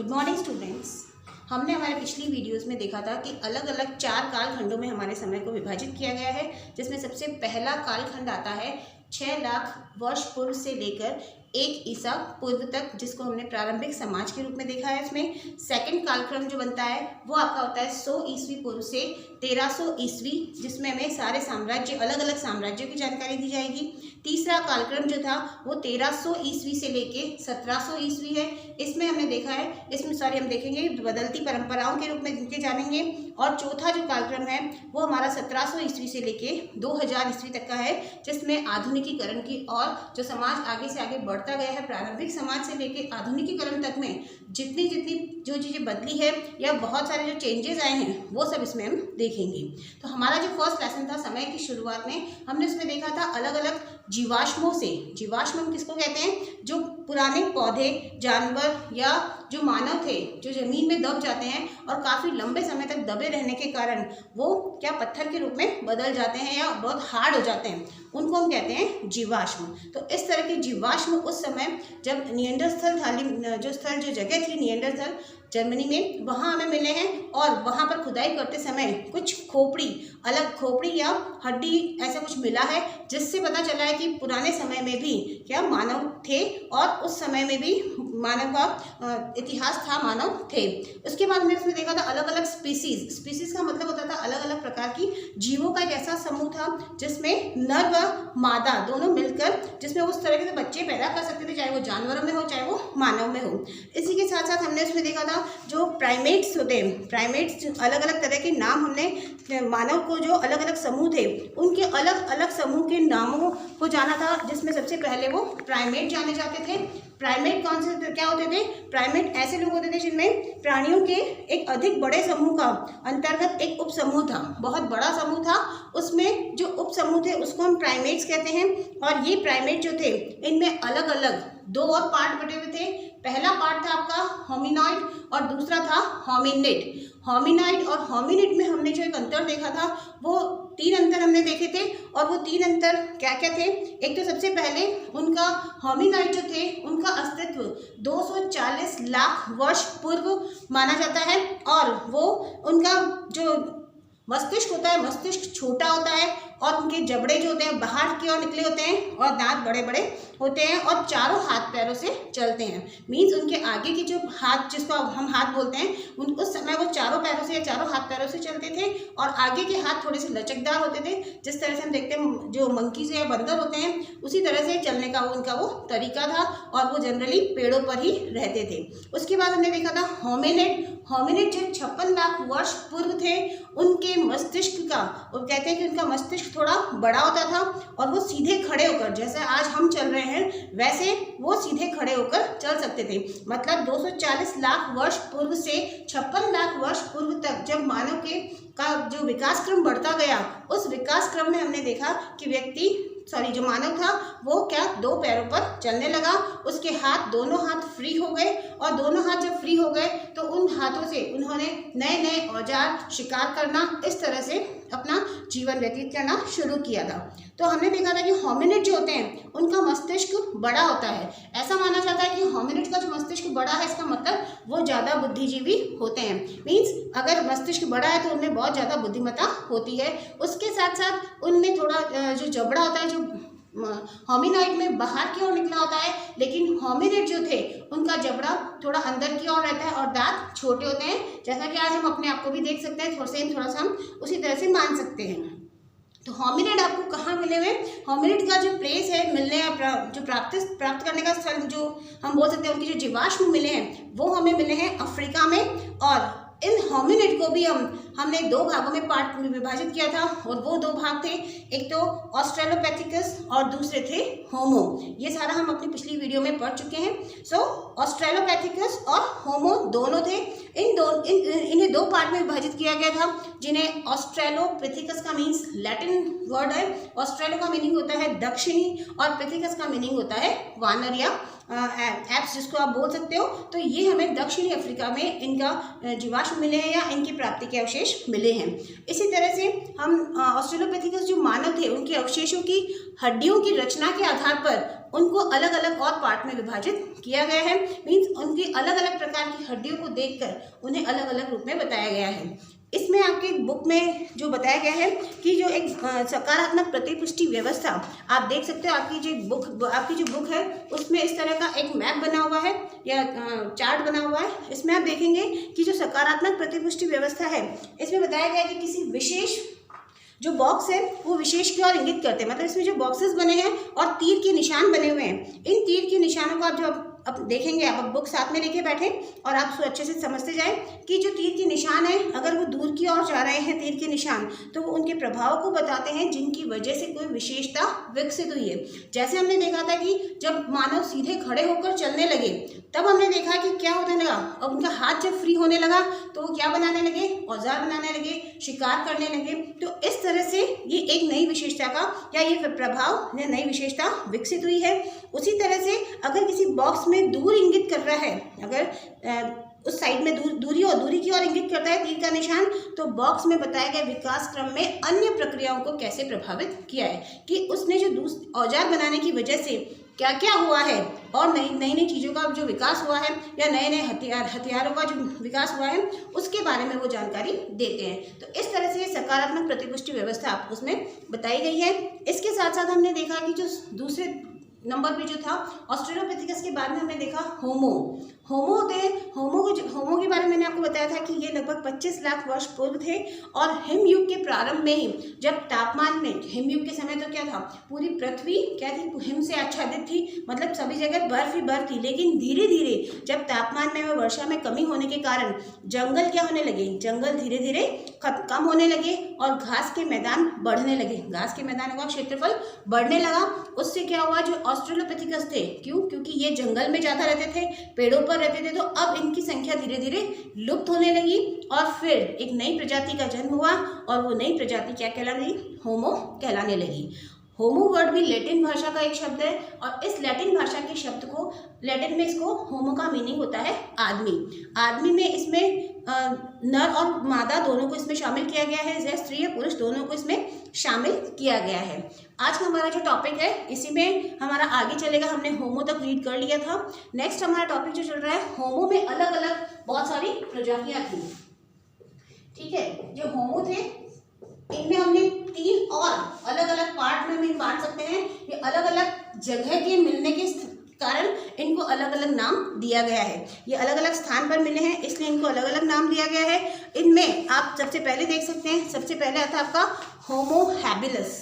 Good morning students. हमने हमारे पिछली वीडियोस में देखा था कि अलग अलग 4 कालखंडों में हमारे समय को विभाजित किया गया है, जिसमें सबसे पहला कालखंड आता है 6 लाख वर्ष पूर्व से लेकर 1 ईसा पूर्व तक, जिसको हमने प्रारंभिक समाज के रूप में देखा है। इसमें सेकंड कालक्रम जो बनता है वो आपका होता है 100 ईस्वी पूर्व से 1300 ईस्वी, जिसमें हमें सारे साम्राज्य, अलग अलग साम्राज्यों की जानकारी दी जाएगी। तीसरा कालक्रम जो था वो 1300 ईस्वी से लेके 1700 ईस्वी है। इसमें हमने देखा है, हम देखेंगे बदलती परंपराओं के रूप में इनके जानेंगे। और चौथा जो कालक्रम है वो हमारा 1700 ईस्वी से लेके 2000 ईस्वी तक का है, जिसमें आधुनिकीकरण की और जो समाज आगे से आगे बढ़ता गया है, प्रारंभिक समाज से लेके आधुनिकीकरण तक में जितनी जो चीज़ें बदली है या बहुत सारे जो चेंजेस आए हैं वो सब इसमें हम देखेंगे। तो हमारा जो फर्स्ट लेसन था समय की शुरुआत में, हमने उसमें देखा था अलग अलग जीवाश्मों से। जीवाश्म हम किसको कहते हैं? जो पुराने पौधे, जानवर या जो मानव थे जो जमीन में दब जाते हैं और काफ़ी लंबे समय तक दबे रहने के कारण वो क्या पत्थर के रूप में बदल जाते हैं या बहुत हार्ड हो जाते हैं, उनको हम कहते हैं जीवाश्म। तो इस तरह के जीवाश्म उस समय जब निएंडरथल जो जगह थी निएंडरथल जर्मनी में, वहाँ हमें मिले हैं। और वहाँ पर खुदाई करते समय कुछ अलग खोपड़ी या हड्डी ऐसा कुछ मिला है, जिससे पता चला है कि पुराने समय में भी क्या मानव थे और उस समय में भी मानव का इतिहास था, मानव थे। उसके बाद हमने इसमें देखा था अलग अलग स्पीसीज का मतलब होता था अलग अलग प्रकार की जीवों का एक ऐसा समूह था जिसमें नर व मादा दोनों मिलकर जिसमें उस तरह के बच्चे पैदा कर सकते थे, चाहे वो जानवरों में हो चाहे वो मानव में हो। इसी के साथ साथ हमने इसमें देखा था जो प्राइमेट्स होते हैं, प्राइमेट्स अलग अलग तरह के नाम, हमने मानव को जो अलग अलग समूह थे उनके अलग अलग समूह के नामों को जाना था, जिसमें सबसे पहले वो प्राइमेट जाने जाते थे। प्राइमेट कौन से क्या होते थे? प्राइमेट ऐसे लोग होते थे जिनमें प्राणियों के एक अधिक बड़े समूह का अंतर्गत एक उप समूह था, बहुत बड़ा समूह था, उसमें जो उप समूह थे उसको हम प्राइमेट्स कहते हैं। और ये प्राइमेट जो थे इनमें अलग अलग 2 और पार्ट बटे हुए थे। पहला पार्ट था आपका होमिनॉइड और दूसरा था होमिनिड। होमिनॉइड और होमिनिड में हमने जो एक अंतर देखा था वो 3 अंतर हमने देखे थे। और वो 3 अंतर क्या क्या थे? एक तो सबसे पहले उनका होमिनॉइड जो थे उनका अस्तित्व 240 लाख वर्ष पूर्व माना जाता है, और वो उनका जो मस्तिष्क होता है, मस्तिष्क छोटा होता है और उनके जबड़े जो होते हैं बाहर की ओर निकले होते हैं और दांत बड़े बड़े होते हैं और चारों हाथ पैरों से चलते हैं। मीन्स उनके आगे की जो हाथ, जिसको हम हाथ बोलते हैं, उस समय वो चारों पैरों से या चारों हाथ पैरों से चलते थे और आगे के हाथ थोड़े से लचकदार होते थे, जिस तरह से हम देखते हैं जो मंकी से या बंदर होते हैं उसी तरह से चलने का उनका वो तरीका था और वो जनरली पेड़ों पर ही रहते थे। उसके बाद हमने देखा था होमिनिड जो 56 लाख वर्ष पूर्व थे, उनके मस्तिष्क का, वो कहते हैं कि उनका मस्तिष्क थोड़ा बड़ा होता था और वो सीधे खड़े होकर, जैसे आज हम चल रहे हैं वैसे वो सीधे खड़े होकर चल सकते थे। मतलब 240 लाख वर्ष पूर्व से 56 लाख वर्ष पूर्व तक जब मानव का जो विकास क्रम बढ़ता गया, उस विकास क्रम में हमने देखा कि जो मानव था वो क्या 2 पैरों पर चलने लगा। उसके दोनों हाथ फ्री हो गए और दोनों हाथ जब फ्री हो गए तो उन हाथों से उन्होंने नए नए औजार, शिकार करना, इस तरह से अपना जीवन व्यतीत करना शुरू किया था। तो हमने देखा था कि होमिनिड जो होते हैं उनका मस्तिष्क बड़ा होता है। ऐसा माना जाता है कि होमिनिड का जो मस्तिष्क बड़ा है इसका मतलब वो ज़्यादा बुद्धिजीवी होते हैं। मीन्स अगर मस्तिष्क बड़ा है तो उनमें बहुत ज़्यादा बुद्धिमत्ता होती है। उसके साथ साथ उनमें थोड़ा जो जबड़ा होता है, जो होमिनॉइड में बाहर की ओर निकला होता है, लेकिन होमिनिड जो थे उनका जबड़ा थोड़ा अंदर की ओर रहता है और दांत छोटे होते हैं, जैसा कि आज हम अपने आप को भी देख सकते हैं। थोड़ा सा हम उसी तरह से मान सकते हैं। तो होमिनिड आपको कहाँ मिले हुए? होमिनिड का जो प्लेस है मिलने या जो प्राप्त करने का स्थल, जो हम बोल सकते हैं उनके जो जीवाश्म मिले हैं वो हमें मिले हैं अफ्रीका में। और इन होमिनिड को भी हमने 2 भागों में विभाजित किया था और वो 2 भाग थे, एक तो ऑस्ट्रेलोपैथिकस और दूसरे थे होमो। ये सारा हम अपनी पिछली वीडियो में पढ़ चुके हैं। सो ऑस्ट्रेलोपैथिकस और होमो दोनों थे। इन्हें 2 पार्ट में विभाजित किया गया था, जिन्हें ऑस्ट्रेलोपैथिकस का मीन्स लैटिन वर्ड है। ऑस्ट्रेलो का मीनिंग होता है दक्षिणी और पैथिकस का मीनिंग होता है वानर या एप्स जिसको आप बोल सकते हो, तो ये हमें दक्षिणी अफ्रीका में इनका जीवाश्म मिले हैं या इनकी प्राप्ति के अवशेष मिले हैं। इसी तरह से हम ऑस्ट्रेलोपिथेकस जो मानव थे उनके अवशेषों की हड्डियों की रचना के आधार पर उनको अलग अलग और पार्ट में विभाजित किया गया है। मीन्स उनकी अलग अलग प्रकार की हड्डियों को देखकर उन्हें अलग अलग रूप में बताया गया है। इसमें आपके बुक में जो बताया गया है कि जो एक सकारात्मक प्रतिपुष्टि व्यवस्था आप देख सकते हो, आपकी जो बुक है उसमें इस तरह का एक मैप बना हुआ है या चार्ट बना हुआ है। इसमें आप देखेंगे कि जो सकारात्मक प्रतिपुष्टि व्यवस्था है इसमें बताया गया है कि किसी विशेष जो बॉक्स है वो विशेष की ओर इंगित करते हैं। मतलब इसमें जो बॉक्सेस बने हैं और तीर के निशान बने हुए हैं, इन तीर के निशानों को आप जो अब देखेंगे, आप बुक साथ में लेके बैठे और आप उसको अच्छे से समझते जाएं कि जो तीर के निशान है अगर वो दूर की ओर जा रहे हैं तीर के निशान, तो वो उनके प्रभाव को बताते हैं जिनकी वजह से कोई विशेषता विकसित हुई है। जैसे हमने देखा था कि जब मानव सीधे खड़े होकर चलने लगे तब हमने देखा कि क्या होने लगा, और उनका हाथ जब फ्री होने लगा तो वो क्या बनाने लगे, औजार बनाने लगे, शिकार करने लगे। तो इस तरह से ये एक नई विशेषता का या ये प्रभाव या नई विशेषता विकसित हुई है। उसी तरह से अगर किसी बॉक्स में दूर इंगित कर रहा है, अगर उस साइड में दूरी की ओर इंगित करता है तीर का निशान, तो बॉक्स में बताया गया विकास क्रम में अन्य प्रक्रियाओं को कैसे प्रभावित किया है कि उसने जो औजार बनाने की वजह से क्या क्या हुआ है और नई चीज़ों का जो विकास हुआ है या नए नए हथियारों का जो विकास हुआ है उसके बारे में वो जानकारी देते हैं। तो इस तरह से सकारात्मक प्रतिपुष्टि व्यवस्था आपको उसमें बताई गई है। इसके साथ साथ हमने देखा कि जो दूसरे नंबर पे जो था ऑस्ट्रेलोपिथेकस के बाद में हमने देखा होमो होते हैं। होमो के बारे में मैंने आपको बताया था कि ये लगभग 25 लाख वर्ष पूर्व थे और हिमयुग के प्रारंभ में ही जब तापमान में, हिमयुग के समय तो क्या था, पूरी पृथ्वी क्या थी, हिम से आच्छादित थी, मतलब सभी जगह बर्फ ही बर्फ थी। लेकिन धीरे धीरे जब तापमान में व वर्षा में कमी होने के कारण जंगल क्या होने लगे, जंगल धीरे धीरे कम होने लगे और घास के मैदान बढ़ने लगे, घास के मैदान का क्षेत्रफल बढ़ने लगा। उससे क्या हुआ, जो ऑस्ट्रेलोपिथेकस थे, क्योंकि ये जंगल में ज़्यादा रहते थे, पेड़ों पर रहते थे, तो अब इनकी संख्या धीरे धीरे लुप्त होने लगी और फिर एक नई प्रजाति का जन्म हुआ और वो नई प्रजाति क्या कहलाने लगी, होमो कहलाने लगी। होमो वर्ड भी लैटिन भाषा का एक शब्द है और इस लैटिन भाषा के शब्द को लैटिन में इसको होमो का मीनिंग होता है आदमी। आदमी में इसमें नर और मादा दोनों को इसमें शामिल किया गया है, या स्त्री या पुरुष दोनों को इसमें शामिल किया गया है। आज का हमारा जो टॉपिक है इसी में हमारा आगे चलेगा। हमने होमो तक रीड कर लिया था। नेक्स्ट हमारा टॉपिक जो चल रहा है, होमो में अलग अलग बहुत सारी प्रजातियां थी। ठीक है, जो होमो थे इनमें हमने 3 और अलग अलग पार्ट में भी बांट सकते हैं। ये अलग अलग जगह के मिलने के कारण इनको अलग अलग नाम दिया गया है। ये अलग अलग स्थान पर मिले हैं इसलिए इनको अलग अलग नाम दिया गया है। इनमें आप सबसे पहले देख सकते हैं, सबसे पहले आता है आपका होमो हैबिलस।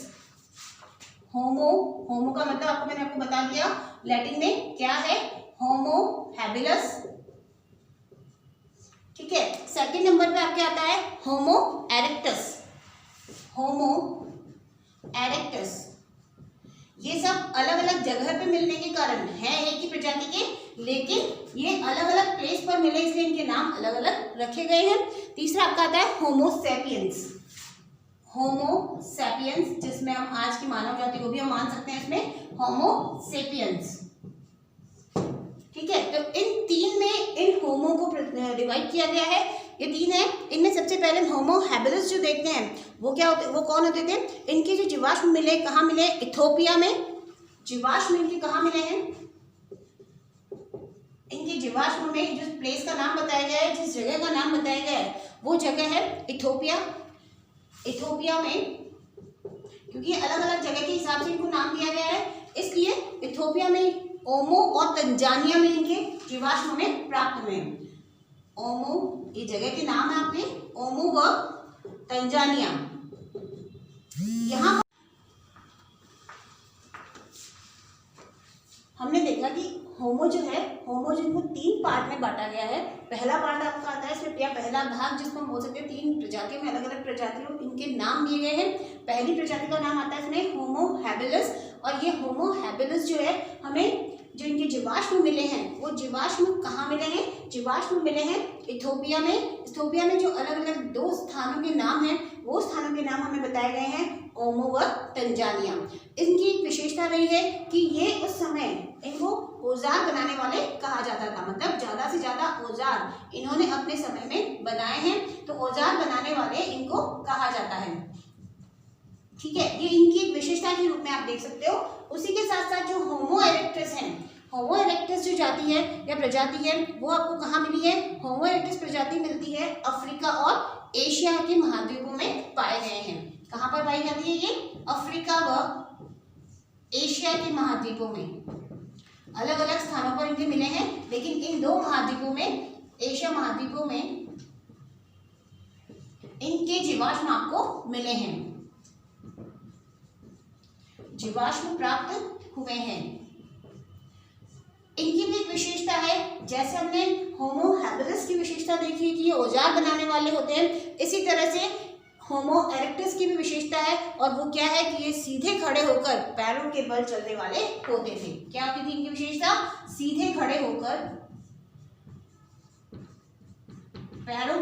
होमो का मतलब मैंने आपको बता दिया लैटिन में क्या है, होमो हैबिलस। ठीक है, सेकंड नंबर पे आपके आता है होमो इरेक्टस। होमो इरेक्टस, ये सब अलग अलग जगह पे मिलने के कारण है एक ही प्रजाति के, लेकिन ये अलग अलग प्लेस पर मिले इसलिए इनके नाम अलग अलग रखे गए हैं। तीसरा आपका आता है होमो सैपियंस। होमो सैपियंस, जिसमें हम आज की मानव जाति को भी हम मान सकते हैं इसमें होमो सेपियंस। ठीक है, तो इन 3 में इन होमो को डिवाइड किया गया है। ये 3 है। इनमें सबसे पहले होमो हैबिलस जो देखते हैं वो क्या होते, वो कौन होते थे, इनके जो जीवाश्म मिले कहाँ मिले, इथोपिया में। जीवाश्म इनके कहाँ मिले हैं, इनके जीवाश्म में जिस प्लेस का नाम बताया गया है, जिस जगह का नाम बताया गया है वो जगह है इथोपिया। इथोपिया में, क्योंकि अलग अलग जगह के हिसाब से इनको नाम दिया गया है इसलिए इथोपिया में, ओमो और तंजानिया में इनके जीवाश्म में प्राप्त हुए हैं। ओमो ये जगह के नाम है आपके, ओमो व तंजानिया। यहाँ हमने देखा कि होमो जो है, होमो जिनको 3 पार्ट में बांटा गया है। पहला पार्ट आपका आता है इसमें, या पहला भाग जिसको हम बोल सकते हैं 3 प्रजातियों में अलग अलग प्रजातियों इनके नाम दिए गए हैं। पहली प्रजाति का नाम आता है इसमें होमो हैबिलस, और ये होमो हैबिलस जो है हमें जो इनके जीवाश्म मिले हैं वो जीवाश्म कहाँ मिले हैं, जीवाश्म मिले हैं इथोपिया में। इथोपिया में जो अलग अलग 2 स्थानों के नाम हैं वो स्थानों के नाम हमें बताए गए हैं ओमो व तंजानिया। इनकी एक विशेषता रही है कि ये उस समय इनको औजार बनाने वाले कहा जाता था, मतलब ज्यादा से ज्यादा औजार इन्होंने अपने समय में बनाए हैं, तो औजार बनाने वाले इनको कहा जाता है। ठीक है, ये इनकी एक विशेषता के रूप में आप देख सकते हो। उसी के साथ साथ जो होमो इरेक्टस है, होमो इरेक्टस जो जाति है या प्रजाति है वो आपको कहाँ मिली है? होमो इरेक्टस प्रजाति मिलती है अफ्रीका और एशिया के महाद्वीपों में पाए गए हैं। कहाँ पर पाई जाती है ये? अफ्रीका व एशिया के महाद्वीपों में, अलग अलग स्थानों पर इनके मिले हैं, लेकिन इन दो महाद्वीपों में, एशिया महाद्वीपों में इनके जीवाश्म आपको मिले हैं, जीवाश्म प्राप्त हुए हैं। इनकी भी एक विशेषता है, जैसे हमने होमो हैबिलिस की विशेषता देखी कि ये औजार बनाने वाले होते हैं, इसी तरह से होमो इरेक्टस की भी विशेषता है, और वो क्या है कि ये सीधे खड़े होकर पैरों के बल चलने वाले होते थे। क्या होती थी इनकी विशेषता? सीधे खड़े होकर पैरों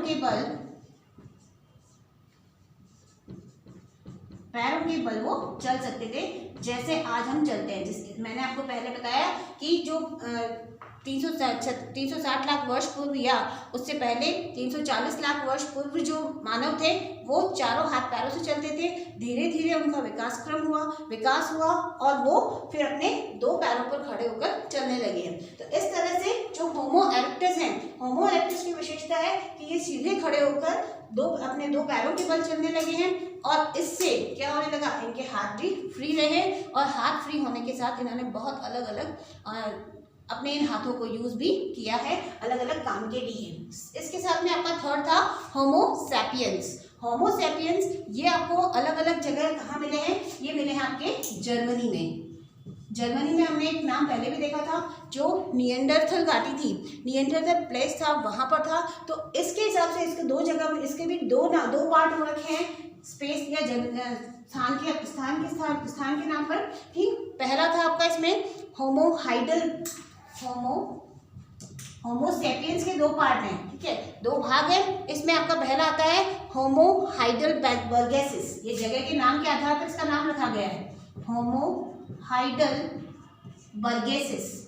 के बल वो चल सकते थे, जैसे आज हम चलते हैं। जिस मैंने आपको पहले बताया कि जो 360 लाख वर्ष पूर्व या उससे पहले 340 लाख वर्ष पूर्व जो मानव थे वो चारों हाथ पैरों से चलते थे। धीरे धीरे उनका विकास हुआ और वो फिर अपने दो पैरों पर खड़े होकर चलने लगे। तो इस तरह से जो होमो इरेक्टस हैं, होमो इरेक्टस की विशेषता है कि ये सीधे खड़े होकर अपने दो पैरों के बल चलने लगे हैं, और इससे क्या होने लगा? इनके हाथ भी फ्री रहे, और हाथ फ्री होने के साथ इन्होंने बहुत अलग अलग अपने इन हाथों को यूज भी किया है अलग अलग काम के लिए। इसके साथ में आपका थर्ड था होमो सैपियंस। होमो सैपियंस ये आपको अलग अलग जगह कहाँ मिले हैं? ये मिले हैं आपके जर्मनी में। जर्मनी में हमने एक नाम पहले भी देखा था, जो निएंडरथल घाटी थी, निएंडरथल प्लेस था, वहां पर था। तो इसके हिसाब से इसके दो जगह में, इसके भी दो पार्ट हो रखे हैं स्पेस या स्थान के नाम पर। कि पहला था आपका इसमें होमो सैपियंस के दो पार्ट हैं, ठीक है, दो भाग हैं। इसमें आपका पहला आता है होमो हाइडेलबर्गेसिस। ये जगह के नाम के आधार पर इसका नाम रखा गया है, होमो हाइडेलबर्गेसिस,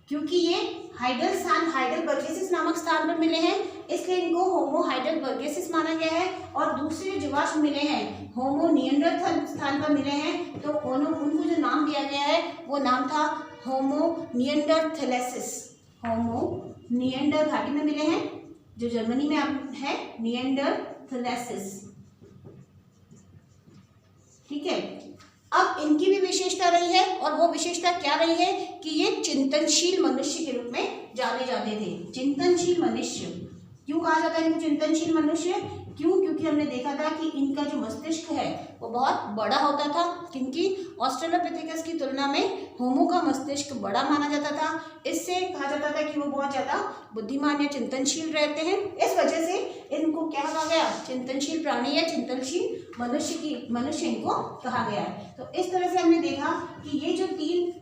क्योंकि ये हाइडेलबर्गेसिस नामक स्थान पर मिले हैं, इसलिए इनको होमो हाइडेलबर्गेसिस माना गया है। और दूसरे जीवाश्म मिले हैं होमो निएंडरथल स्थान पर मिले हैं, तो उनको जो नाम दिया गया है वो नाम था होमो निएंडरथलेसिस। होमो निएंडर घाटी में मिले हैं, जो जर्मनी में है, निएंडरथलेसिस। ठीक है, अब इनकी भी विशेषता रही है, और वो विशेषता क्या रही है कि ये चिंतनशील मनुष्य के रूप में जाने जाते थे। चिंतनशील मनुष्य क्यों कहा जाता है इनको चिंतनशील मनुष्य? क्योंकि हमने देखा था कि इनका जो मस्तिष्क है वो बहुत बड़ा होता था। किनकी? ऑस्ट्रेलोपिथेकस की तुलना में होमो का मस्तिष्क बड़ा माना जाता था। इससे कहा जाता था कि वो बहुत ज्यादा बुद्धिमान या चिंतनशील रहते हैं। इस वजह से इनको क्या कहा गया? चिंतनशील प्राणी या चिंतनशील मनुष्य इनको कहा गया है। तो इस तरह से हमने देखा कि ये जो 3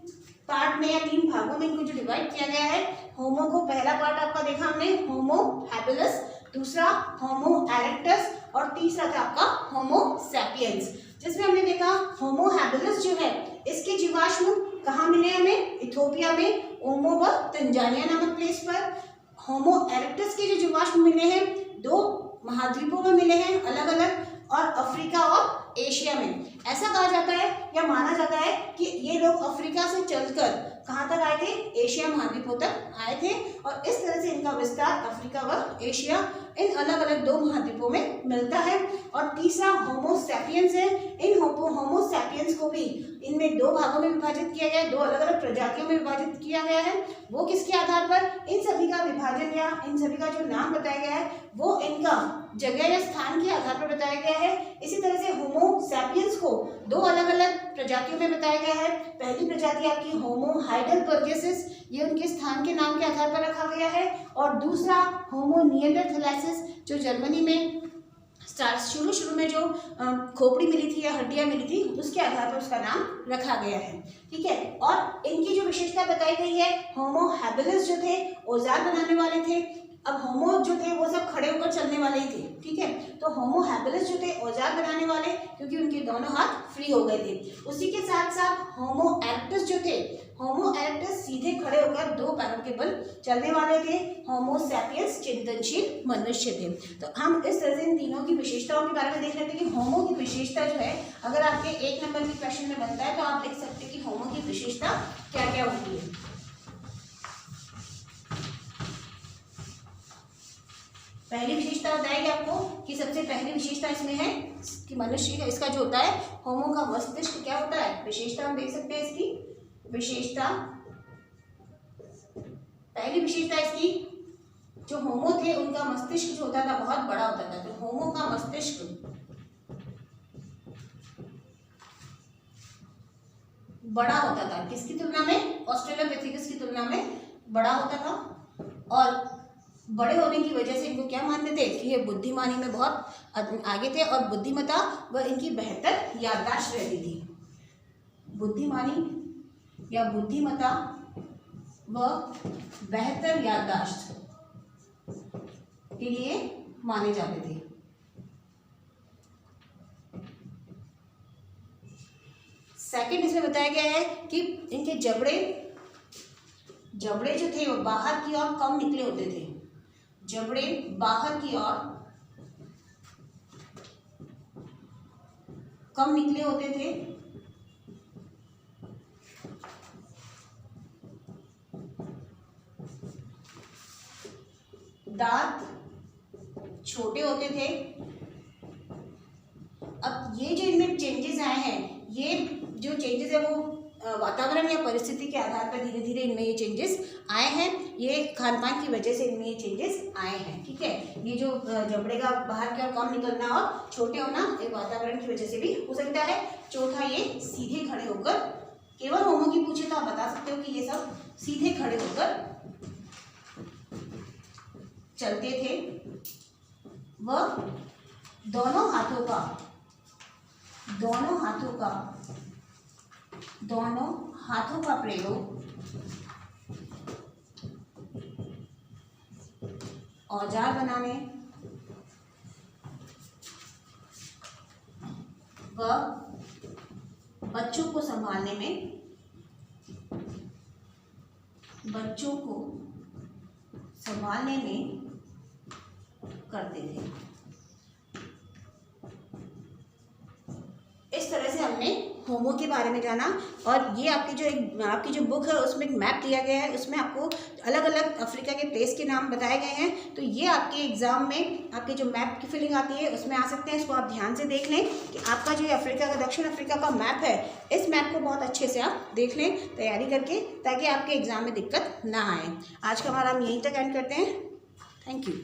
पार्ट में या 3 भागों में इनको जो डिवाइड किया गया है, होमो को पहला पार्ट आपका देखा हमने होमो हैबिलिस, दूसरा होमो इरेक्टस, और तीसरा था आपका होमो सैपियंस। जिसमें हमने देखा होमो हैबिलिस जो है इसके जीवाश्म कहाँ मिले हमें? इथियोपिया में ओमो व तंजानिया नामक प्लेस पर। होमो इरेक्टस के जो जीवाश्म मिले हैं 2 महाद्वीपों में मिले हैं अलग अलग, और अफ्रीका और एशिया में। ऐसा कहा जाता है या माना जाता है कि ये लोग अफ्रीका से चलकर कहाँ तक आए थे? एशिया महाद्वीपों तक आए थे, और इस तरह से इनका विस्तार अफ्रीका व एशिया इन अलग अलग 2 महाद्वीपों में मिलता है। और तीसरा होमो सैपियंस है। इन होमो सैपियंस को भी इनमें 2 भागों में विभाजित किया गया है, 2 अलग अलग प्रजातियों में विभाजित किया गया है। वो किसके आधार पर? इन सभी का विभाजन या इन सभी का जो नाम बताया गया है वो इनका जगह या स्थान के आधार पर बताया गया है। इसी तरह से होमो सैपियंस को 2 अलग अलग प्रजातियों में बताया गया है। पहली प्रजाति आपकी होमो हाइडेलबर्गेसिस, ये उनके स्थान के नाम के आधार पर रखा गया है, और दूसरा होमो निएंडरथलेसिस जो जर्मनी में शुरू में जो खोपड़ी मिली थी या हड्डियां मिली थी उसके आधार पर उसका नाम रखा गया है। ठीक है, और इनकी जो विशेषता बताई गई है, होमो हैबिलिस जो थे औजार बनाने वाले थे, अब होमो जो थे वो सब खड़े होकर चलने वाले ही थे, ठीक है। तो होमो हैबिलिस जो थे औजार बनाने वाले, क्योंकि उनके दोनों हाथ फ्री हो गए थे। उसी के साथ साथ होमो इरेक्टस जो थे, होमो इरेक्टस सीधे खड़े होकर दो पैरों के बल चलने वाले थे। होमो सैपियंस चिंतनशील मनुष्य थे। तो हम इस तरह से इन तीनों की विशेषताओं के बारे में देख लेते हैं कि होमो की विशेषता जो है, अगर आपके 1 नंबर के क्वेश्चन में बनता है तो आप लिख सकते हैं कि होमो की विशेषता क्या क्या होती है। पहली विशेषता बताएगी आपको कि सबसे पहली विशेषता इसमें है कि मनुष्य का इसका जो होता है होमो का मस्तिष्क क्या होता है, विशेषता हम देख सकते हैं इसकी विशेषता। पहली विशेषता इसकी, जो होमो थे उनका मस्तिष्क जो होता था बहुत बड़ा होता था। तो होमो का मस्तिष्क बड़ा होता था, किसकी तुलना में, ऑस्ट्रेलोपिथेकस की तुलना में बड़ा होता था। और बड़े होने की वजह से इनको क्या मानते थे कि ये बुद्धिमानी में बहुत आगे थे और बुद्धिमत्ता व इनकी बेहतर याददाश्त रहती थी। बुद्धिमानी या बुद्धिमत्ता व बेहतर याददाश्त के लिए माने जाते थे। सेकंड इसमें बताया गया है कि इनके जबड़े जो थे वो बाहर की ओर कम निकले होते थे। जबड़े बाहर की ओर कम निकले होते थे। दांत छोटे होते थे। अब ये जो इनमें चेंजेस आए हैं, ये जो चेंजेस है वो वातावरण या परिस्थिति के आधार पर धीरे धीरे इनमें ये चेंजेस आए हैं। ये खान पान की वजह से इनमें ये चेंजेस आए हैं, ठीक है। ये जो जबड़े का बाहर की ओर कम निकलना और छोटे होना एक वातावरण की वजह से भी हो सकता है। चौथा, ये सीधे खड़े होकर, केवल होमो की पूछे तो आप बता सकते हो कि ये सब सीधे खड़े होकर चलते थे। वह दोनों हाथों का प्रयोग औजार बनाने व बच्चों को संभालने में करते थे। इस तरह से हमने होमो के बारे में जाना। और ये आपकी जो बुक है उसमें एक मैप दिया गया है, उसमें आपको अलग अलग अफ्रीका के प्लेस के नाम बताए गए हैं। तो ये आपके एग्जाम में आपके जो मैप की फिलिंग आती है उसमें आ सकते हैं। इसको आप ध्यान से देख लें कि आपका जो अफ्रीका का, दक्षिण अफ्रीका का मैप है, इस मैप को बहुत अच्छे से आप देख लें तैयारी करके, ताकि आपके एग्जाम में दिक्कत ना आए। आज का हमारा हम यहीं तक एंड करते हैं। Thank you.